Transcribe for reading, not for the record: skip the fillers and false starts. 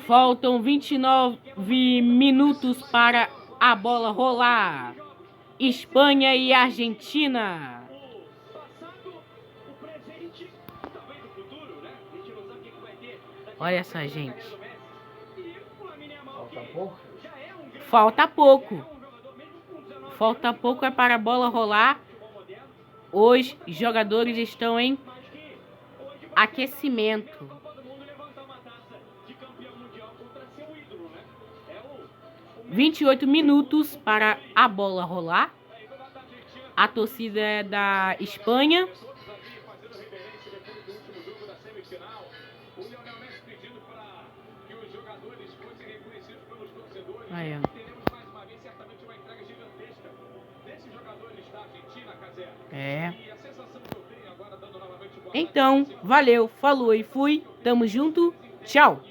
Faltam 29 minutos para a bola rolar. Espanha e Argentina. Olha essa gente. Falta pouco. Falta pouco é para a bola rolar. Os jogadores estão em aquecimento. 28 minutos para a bola rolar. A torcida é da Espanha. Aí, ó. Então, valeu, falou e fui. Tamo junto. Tchau.